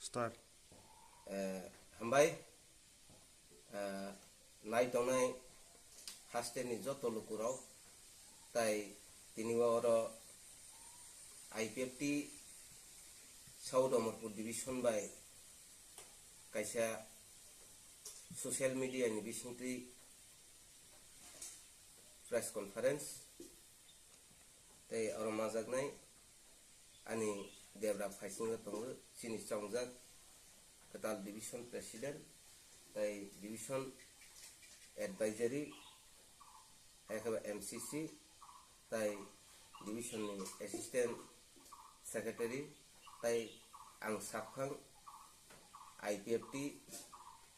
Start. Hambai nai tongnai haste ni joto lukurau tai tini oro IPFT South Omorpur Division by kaisa social media ni bisingti press conference tai oro majaknai ani Debra Faising tongo sini songjak Ketal Division President tai Division Advisory MCC tai Division ni Assistant Secretary tai ang saphang IPFT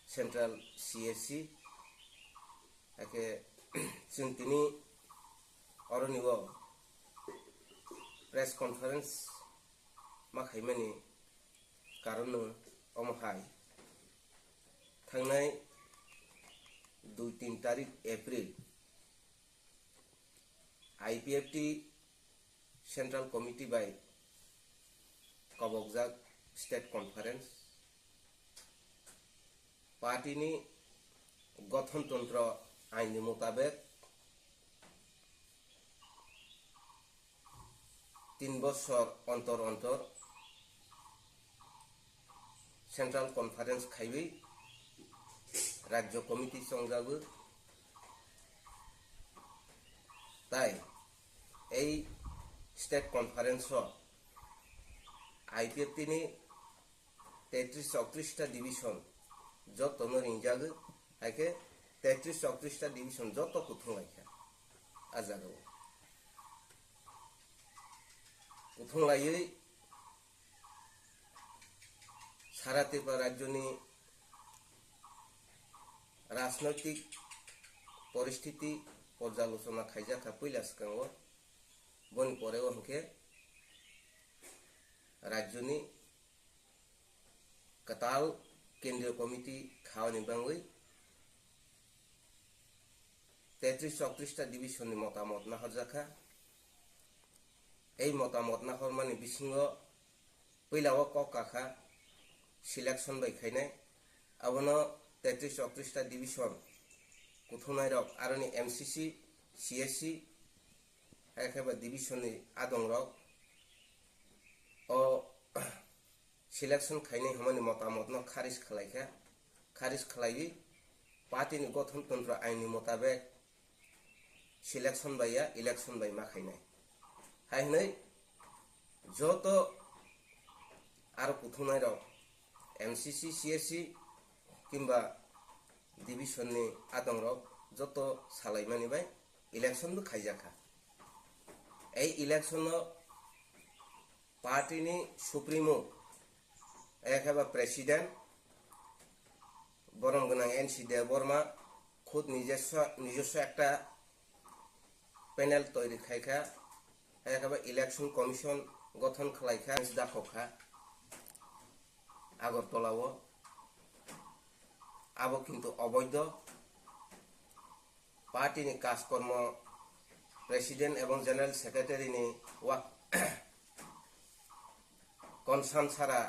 Central CSC ake sintini oroniwo press conference makhaimani karon omhai thangnai 2-3 tarik April IPFT Central Committee by Kabokjak State Conference Party ni গঠনতন্ত্র আইনি মোতাবেক 3 বছর অন্তর অন্তর central conference খাইবি রাজ্য committee সংজাবো তাই এই স্টেট কনফারেন্স IPFT ni 33-34টা ডিভিশন যত নরিংজাগো আইকে 33-34টা ডিভিশন যত কুথুংলাইখা আজাগো কুথুংলাইयै সারা ত্রিপুরা রাজ্যনি রাজনৈতিক পরিস্থিতি পর্যালোচনা খাইজাখা পৈলাসকাঙ্গ বনি পরেও হংকে রাজ্যনি কাতাল কেন্দ্রীয় কমিটি খাওয়ানি বাংলাই 33-34টা ডিভিশননি মতামত নাহরজাখা এই মতামত নাহরমানি বিসিঙ্গ পৈলাও ককাখা সিলেকশন বাইখাইনাই আবনো 33-34টা ডিভিশন কুথুনাই রক আরনি MCC CSC একেবা ডিভিশননি আদং রক ও সিলেকশন খাইনাই হমানি মতামত ন খারিজ খালাইখা খারিজ খালাই পার্টিনি গঠনতন্ত্র আইনি মোতাবেক সিলেকশন বাইয়া ইলেকশন বাই মাখাইনাই হাইনাই যত আর কুথুনাই রক MCC CSC কিংবা ডিভিশননি আদং রক যত সালাইমানি বাই ইলেকশনবো খাইজাখা এই ইলেকশন পার্টিনি সুপ্রিমো একেবা প্রেসিডেন্ট বরং গোনাং NC দেববর্মা খুদ নিজস্ব একটা প্যানেল তৈরি খাইখা একেবা ইলেকশন কমিশন গঠন খালাইখা দাখখা আগরতলাও আবো কিন্তু অবৈধ পার্টিনি কাজকর্ম প্রেসিডেন্ট এবং জেনারেল সেক্রেটারিনি ওয়াক কনসার্ন ছাড়া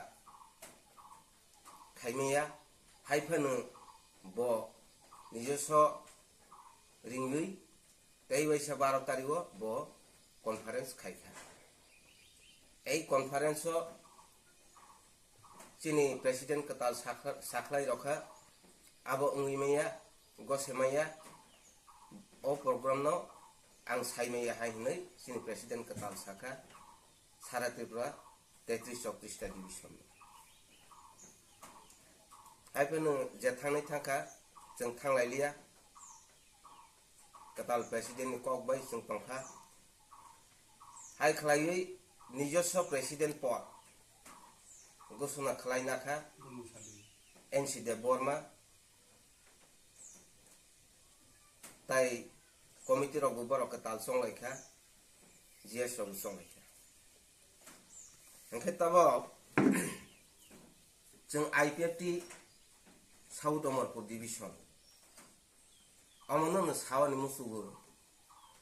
খাইমেয়া হাইফানো ব নিজস্ব রিঙ্গুই 23-12 তারিখ ব কনফারেন্স খাইখা এই কনফারেন্স চিনি প্রেসিডেন্ট কাতাল সাখলাই রখা আবো উঙ্গিমাইয়া গসেমাইয়া ও প্রোগ্রাম ন আং সাইমাইয়া হাইহनै চিনি প্রেসিডেন্ট কাতাল সাখা সারা ত্রিপুরা 33-34টা ডিভিশন হাইফানো যে थांनाय थांखा जों थांलायलिया काताल प्रेसिडेंटनि ककबाय जों तंखा हाय खालायै নিজস্ব প্রেসিডেন্ট পদ ঘোষণা খালাইনাখা NC দেববর্মা তাই কমিটির অগুবরক কাতাল সংলাইখা GS রব সংলাইখা ओंखाय ताबो जों IPFT South Omorpur Division amano sawani musugo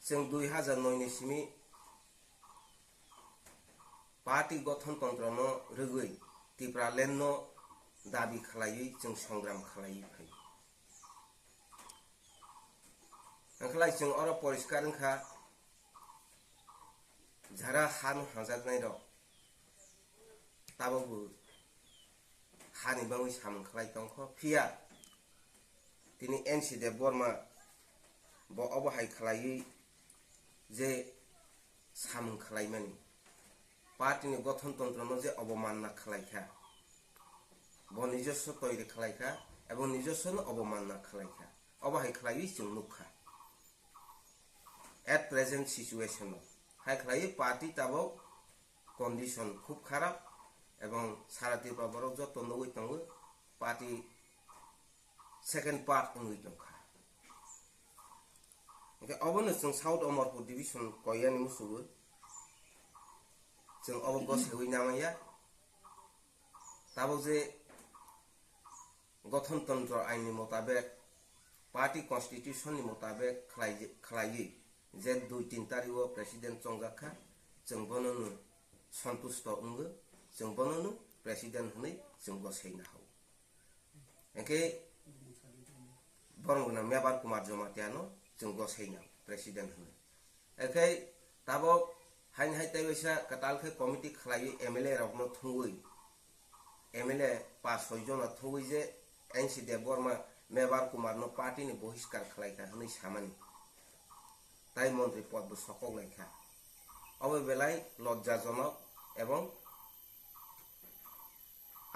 जों 2009 ni simi party গঠনতন্ত্র ন রগৈ टिप्रालेण्ड नो दाबी खालायै जों संग्राम खालायै फै ओंखालाय जों अर परिष्कार ओंखा झारा हान हाजागनाय र ताबो हानि बाङै सामखालाय दंख फिया दिनै एनसि देब बर्मा ब अबहाय खालायै जे सामखालायमानि पार्टीनि गठनतन्त्रनो जे अवमानना खालायखा ब নিজস্ব তৈরি खालायखा এবং নিজস্বनो अवमानना खालायखा अबहाय खालायै जों नुखा at present situation हाय खालायै पार्टी ताबो कन्डिशन खूब खाराब एवं सारा त्रिपुरा बरक जत नगै दङो पार्टी सेकेंड पार्ट नगै दंखा ओंखाय अबनो जों साउथ अमरपुर डिविजन कयानि मुसुबो जों अब गसेवै नामाया ताबो जे गठनतंत्र आईन मुताबिक पार्टी कॉन्स्टिट्यूशन मुताबिक खालायै जे 2-3 तारिखो प्रेसिडेंट चंगाखा जों बननो संतुष्ट उंगो जों बननो प्रेसिडेंट हनै जों गसेैना हाव एके बरंगना मेबार कुमार जमातियानो जों गसेैना प्रेसिडेंट हनै एके ताबो हाइन हाय तैसा कतालखे कमिटी खालायै एमएलए रगनो थुंगै एमएलए 5-6 जना थुंगै जे एनसी देव बर्मा मेबार कुमार नो पार्टी नि बहिष्कार खालायखा हनै सामानि ताई मंत्री पद सकक लायखा अब बेलाय लज्जाजनक एवं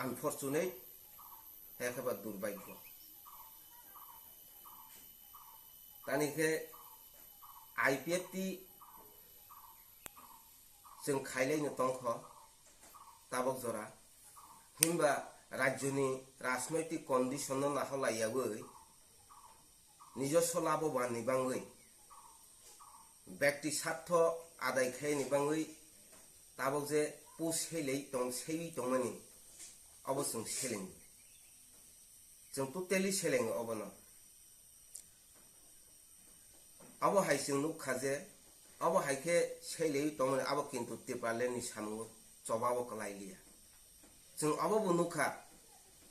अनफॉर्चुनेट एकेबारे दुर्भाग्य तानिखे आईपीएफटी जों खायलायनो तंख ताबक जरा हिंबा राज्यनि राजनैतिक कन्डिशन नाहलायाबै নিজস্ব লাভবান নিবাङै व्यक्ति स्वार्थ आदाय खाय निबाङै ताबक जे पुसेलै दं सेवि दंमनि अबसं सेलें जों टोटली सेलें अबनो अब हायसिं नुखाजे अब हायखे सेलै दंमनि अब किन्तु टिप्रालेण्डनि सामु जबाबो कलायलिया जों अब नुखा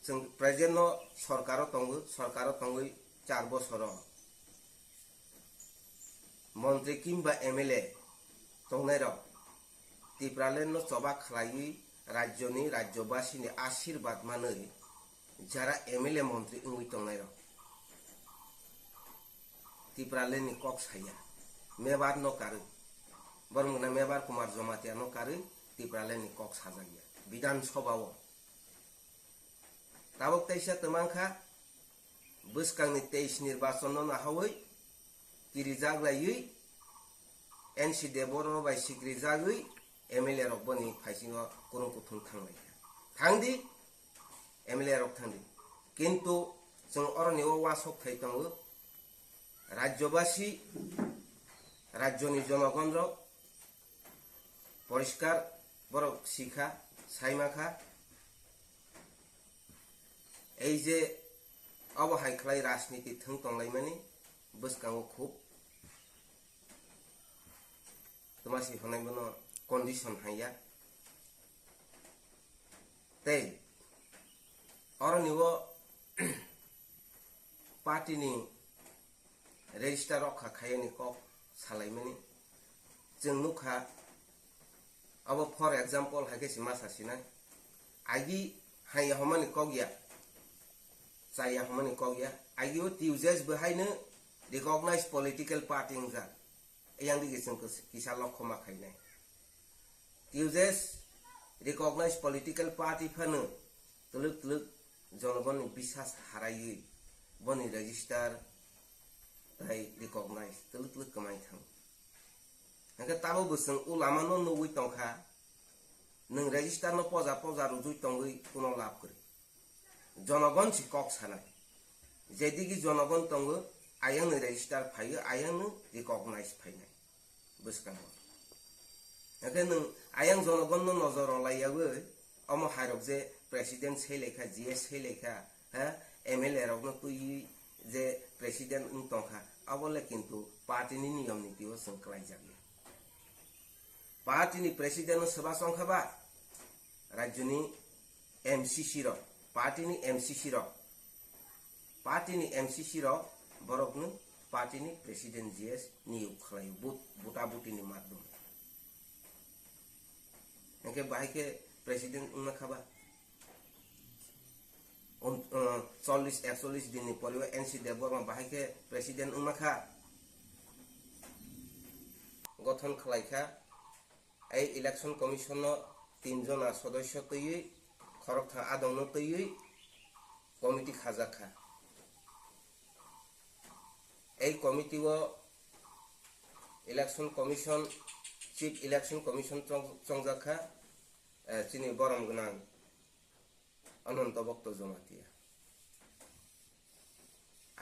जों प्रेजेन्ट सरकार दंगै 4 बছर मंत्री किंबा एमएलए दंनाय र टिप्रालेण्ड चबा खालायै राज्यनि राज्यवासीनि आशीर्वाद मानै जारा एमएलए मंत्री उंगै दंनाय र टिप्रालेण्डनि कक साया मेबार न कारो बरमना मेबार कुमार जमातिया न कारो टिप्रालेण्डनि कक साजाया विधानसभाव ताबक तैसा तमांखा बोसकांनि 23 निर्वाचन नाहावै किरिजागलायै एनसी देबरो बाय सिक्रिजागै एमएलए रकबनि फाइसिङो कुरुकुथुं थांनाय थांदि एमएलए रक थांदि किन्तु जों अरनिव वासक थाइतङो राज्यवासी राज्यनि जनगण र परिष्कार बरक शिखा साइमाखा এই যে अबहाय खालाय राजनीति थं तंलायमानि बोसकाङो खूब तमासि हनायबनो कन्डिशन हाया तै अरनिव पार्टीनि रेजिस्टार रखा खायनि कक सालायमानि जों नुखा अब फॉर एग्जांपल हायकेसि मासासिना आगि हाय हमानि कगिया जाया हमनि कगिया आगियो टिउजेस बहायनो रिकॉग्नाइज पॉलिटिकल पार्टी जा एयांग दिगे जों किसा लखमा खायनाय टिउजेस रिकॉग्नाइज पॉलिटिकल पार्टी फनो तुलुक जनगण विश्वास हारायै बनि रजिस्टर ताई रिकॉग्नाइज तुलुक कमाय थां नंगा ताबो बोसों उलामानो नोवै तंखा नों रजिस्टर न पजा रुजुय तंगै कुनो लाभ करि जनगण कक सानाय जेदिगी जनगण तंगो आयंग रेजिस्टर फायो आयंग रिकॉग्नाइज फायनाय बोसकांग एखान आयंग जनगण नजर लायाबो अम हायरक जे प्रेसिडेंट सेलेखा जीएस सेलेखा हा एमएलए रकनो तुई जे प्रेसिडेंट उन तंखा अबले किन्तु पार्टीनि नियम नीतिओ संकलाय जाबे पार्टीनि प्रेसिडेंट सभा संखाबा राज्यनि MCC ro party ni MCC ro borok nu party ni president GS niyuk khlai buta buti ni madum engke bahai ke president ungna khaba 40-41 din ni poliwa NC Deborma bahai ke president ungna kha গঠন খালাইখা এই election commission 3 জনা সদস্য তৈরি খরকথা আদং তৈরি committee খাজাখা এই committee ও election commission chief election commission চংজাখা চিনি বরম গনাং Ananta Bhakta Jamatia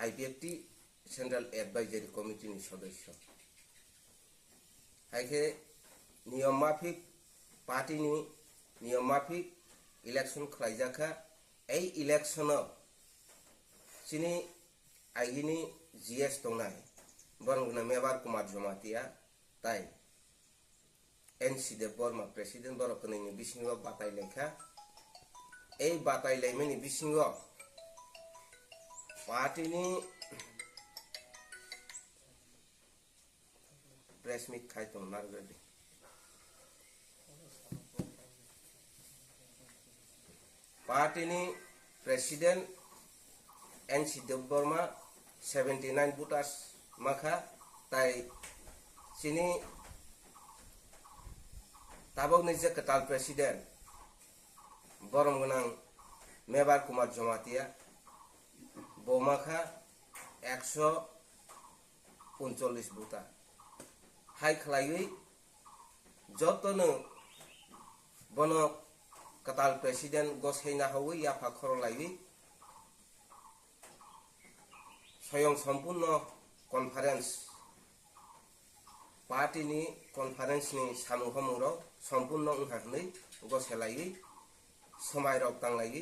IPFT central advisory কমিটিনি সদস্য हाइके नियम माफिक पार्टी नि नियम माफिक इलेक्शन खलाइजाखा ए इलेक्शन सिनी आइगिनी जीएस दंनाय बरंगना मेबार कुमार जमातिया ताई एनसी देबरमा प्रेसिडेंट बरकनि बिसिंगो बाताय लेखा ए बाताय लेमेनि बिसिंगो पार्टी नि प्रेस मीट खाई तो नारगदी पार्टी नि प्रेसिडेंट एनसी देबरमा 79 वोटर्स माखा ताई सिनी ताबक निजे कताल प्रेसिडेंट बरमगनां मेबार कुमार जमातिया बोमाखा 139 वोटर हाई खलाई जतनो बनो कताल प्रेसिडेंट गसैना हवै याफा खरलाई स्वयं संपूर्ण कॉन्फ्रेंस पार्टी नि कॉन्फ्रेंस नि सामुहमुरो संपूर्ण उहानै गसेलाई समाय रक तांलाई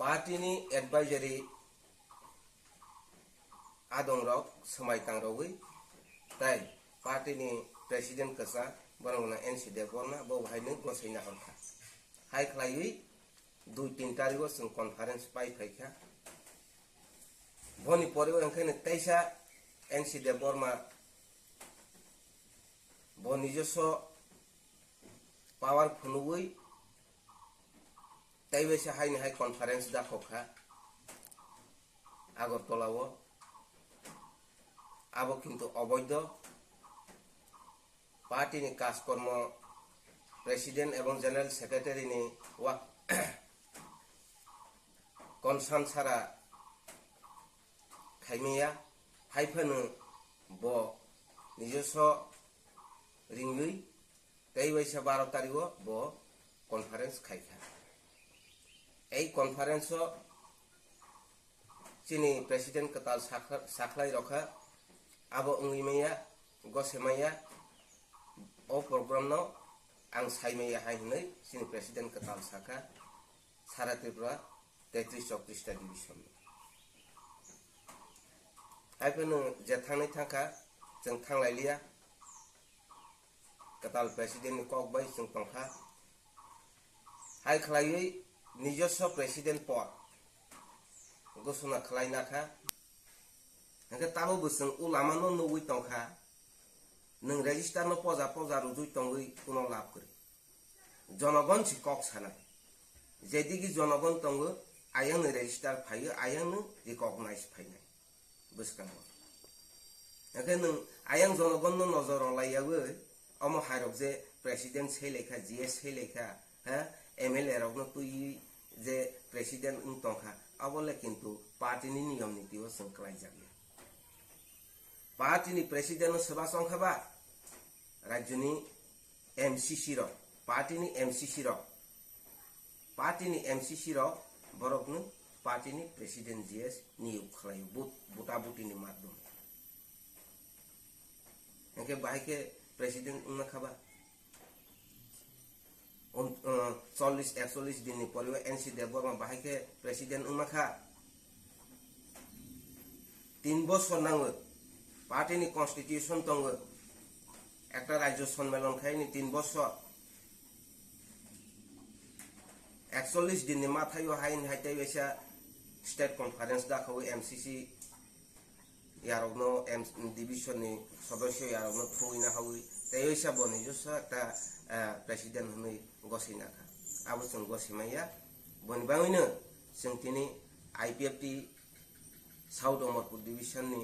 पार्टी नि एडवाइजरी आदं रक समाय तांरवै ताई पार्टी नि प्रेसिडेंट कसा बरंगना एनसी देबरना बहायनो गसैना हरखा हाय खलाई 2-3 तारिखो जों कॉन्फ्रेंस पाइ फैखा भनि परेव ओंखायनो तैसा एनसी देबरमा बनिजस पावर फुनुवै तैबेसे हायनि हाय कॉन्फ्रेंस दाखखा आगरतलाव आबो किन्तु अवैध पार्टी नि काजकर्म प्रेसिडेंट एवं जनरल सेक्रेटारी नि वा कनसान सारा खाइमेया हाइफानो ब निजस्व रिंगै तैवैसा 12 तारिखो ब कॉन्फ्रेंस खाइखा এই कॉन्फ्रेंस चिनी प्रेसिडेंट कताल साखलाई रखा आबो उंगैमैया गसेमैया ओ प्रोग्राम न आं साइमैया हाइनै चिनी प्रेसिडेंट कताल साखा सारा त्रिपुरा 33-34 डिविजन हाइफोनो जेथांनै थाखा जों थांलायलिया कताल प्रेसिडेंट नि ककबाय जों तंखा हाइ खलायै निजस्व प्रेसिडेंट पद घोषणा खलायनाखा हंके ताबो बोसों उलामानो नौवै तंखा नों रेजिस्टार न पजा रुजुय तंगै उनाव लाभ करे जनगण सि कक सानाय जेदिगि जनगण तंगो आयंग रेजिस्टार फायो आयंग रिकॉग्नाइज फायनाय बोसकांगो हंके नों आयंग जनगण न नजर लायाबो अमो हायरक जे प्रेसिडेंट से लेखा जीएस से लेखा हा एमएलए रक न तुई जे प्रेसिडेंट उन तंखा अबले किन्तु पार्टी नि नियम नीति ओ संकलाय जागे पार्टी नि प्रेसिडेंट सभा संखाबा राज्य नि एमसीसी रो पार्टी नि एमसीसी रो बरक न पार्टी नि प्रेसिडेंट जीएस नियुक्त खलाय बुटा बुटी नि मादम एके बाहाय के प्रेसिडेंट उन खाबा 40-41 दिन नि पलिवा एनसी देबरमा बाहाय के प्रेसिडेंट उनखा 3 बছर नांगो पार्टी नि कन्स्टिट्यूशन दंगो একটা রাজ্য সম্মেলন খাইনি 3 বছর 41 দিনनि माथायाव हाइन हाइथाय बेसा स्टेट कन्फारेन्स दाखावो एमसीसी यारगनो एम डिविजननि सदस्य यारगनो थुइना हावै तैसा बनि जसा ता प्रेसिडेंट हनै गसिनाखा आबो जों गसिमाया बनबाङैनो जों तिनि आईपीएफटी साउथ अमरपुर डिविजननि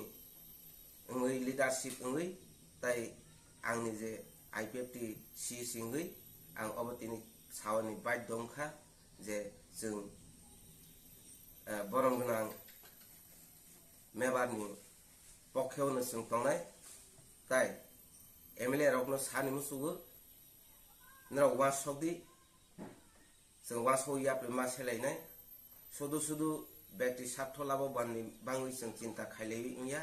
ओङै लिडारशिप ओङै ताइ आंनि जे आईपीएफटी सी सिङै आं अबतिनि सावनि बाइट दंखा जे जों बरम गोनां मेबारनि पक्षावनो जों थांनाय ताइ एमएलए रकनो सानि मुसुगु नराव वासौदि जों वासौया प्रेमा सेलायनाय सुदु व्यक्ति स्वार्थ लाबो बाङै जों चिन्ता खालायैया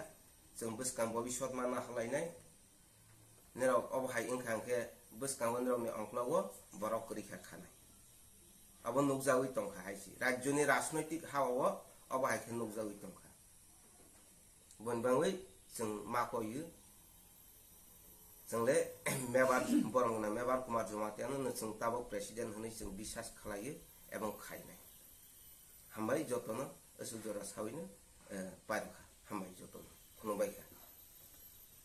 जों बसकां भबिष्यत माना खालायनाय नराव अबहाय इंखांखे बसकां नरावनि अंख्लावो बरक रैखा खानाय अब नुकजावै तंखा हायसि राज्यनि राजनैतिक हावाव अबहायखे नुकजावै तंखा बनबाङै जों माखयो जोंले मेबार बरंगना मेबार कुमार जमातियानो जों ताबो प्रेसिडेंट हनै जों बिसास खालायो एबं खायनाय हामबाय जतन असुजरा सावैनो पारखा हामबाय जतन खुलुमबाय।